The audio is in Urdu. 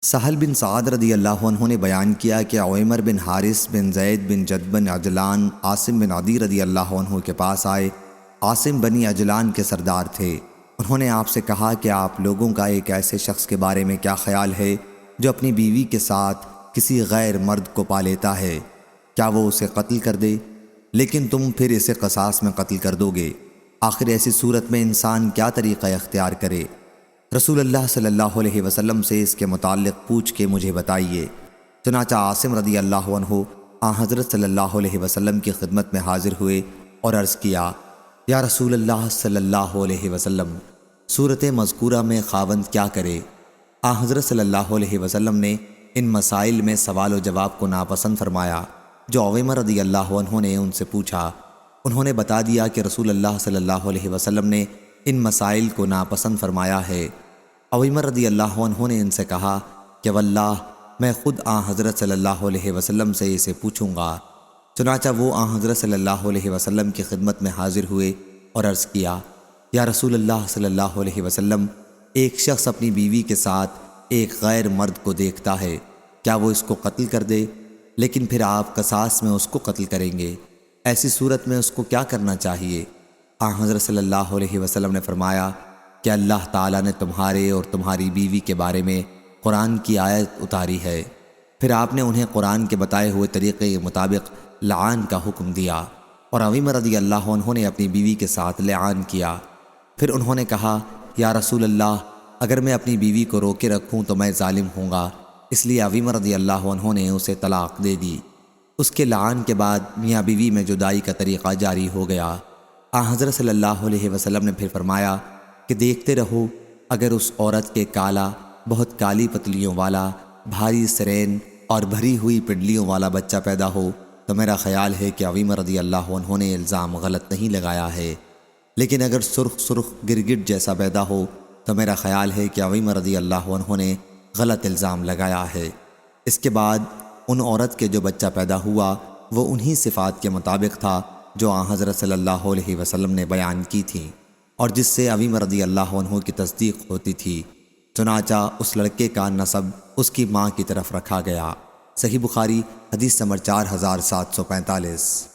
سہل بن سعد رضی اللہ عنہ نے بیان کیا کہ عویمر بن حارث بن زید بن جد بن عجلان عاصم بن عدی رضی اللہ عنہ کے پاس آئے۔ عاصم بنی عجلان کے سردار تھے۔ انہوں نے آپ سے کہا کہ آپ لوگوں کا ایک ایسے شخص کے بارے میں کیا خیال ہے جو اپنی بیوی کے ساتھ کسی غیر مرد کو پا لیتا ہے؟ کیا وہ اسے قتل کر دے؟ لیکن تم پھر اسے قصاص میں قتل کر دو گے۔ آخر ایسی صورت میں انسان کیا طریقہ اختیار کرے؟ رسول اللہ صلی اللہ علیہ وسلم سے اس کے متعلق پوچھ کے مجھے بتائیے۔ چنانچہ عاصم رضی اللہ عنہ حضرت صلی اللہ علیہ وسلم کی خدمت میں حاضر ہوئے اور عرض کیا، یا رسول اللہ صلی اللہ علیہ وسلم، صورت مذکورہ میں خاوند کیا کرے؟ حضرت صلی اللہ علیہ وسلم نے ان مسائل میں سوال و جواب کو ناپسند فرمایا جو عویمر رضی اللہ عنہ نے ان سے پوچھا۔ انہوں نے بتا دیا کہ رسول اللہ صلی اللہ علیہ وسلم نے ان مسائل کو ناپسند فرمایا ہے۔ عویمر رضی اللہ عنہ نے ان سے کہا کہ واللہ میں خود حضرت صلی اللہ علیہ وسلم سے اسے پوچھوں گا۔ چنانچہ وہ حضرت صلی اللہ علیہ وسلم کی خدمت میں حاضر ہوئے اور عرض کیا، یا رسول اللہ صلی اللہ علیہ وسلم، ایک شخص اپنی بیوی کے ساتھ ایک غیر مرد کو دیکھتا ہے، کیا وہ اس کو قتل کر دے؟ لیکن پھر آپ قصاص میں اس کو قتل کریں گے، ایسی صورت میں اس کو کیا کرنا چاہیے؟ حضرت صلی اللہ علیہ وسلم نے فرمایا کہ اللہ تعالیٰ نے تمہارے اور تمہاری بیوی کے بارے میں قرآن کی آیت اتاری ہے۔ پھر آپ نے انہیں قرآن کے بتائے ہوئے طریقے کے مطابق لعان کا حکم دیا، اور عویمر رضی اللہ عنہ نے اپنی بیوی کے ساتھ لعان کیا۔ پھر انہوں نے کہا، یا رسول اللہ، اگر میں اپنی بیوی کو روکے رکھوں تو میں ظالم ہوں گا، اس لیے عویمر رضی اللہ عنہ نے اسے طلاق دے دی۔ اس کے لعان کے بعد میاں بیوی میں جدائی کا طریقہ جاری ہو گیا۔ حضرت صلی اللہ علیہ وسلم نے پھر فرمایا کہ دیکھتے رہو، اگر اس عورت کے کالا، بہت کالی پتلیوں والا، بھاری سرین اور بھری ہوئی پنڈلیوں والا بچہ پیدا ہو تو میرا خیال ہے کہ عویمر رضی اللہ عنہ نے الزام غلط نہیں لگایا ہے، لیکن اگر سرخ سرخ گرگٹ جیسا پیدا ہو تو میرا خیال ہے کہ عویمر رضی اللہ عنہ نے غلط الزام لگایا ہے۔ اس کے بعد ان عورت کے جو بچہ پیدا ہوا وہ انہی صفات کے مطابق تھا جو حضرت صلی اللہ علیہ وسلم نے بیان کی تھیں اور جس سے عویمر رضی اللہ عنہ کی تصدیق ہوتی تھی۔ چنانچہ اس لڑکے کا نسب اس کی ماں کی طرف رکھا گیا۔ صحیح بخاری حدیث نمبر 4745۔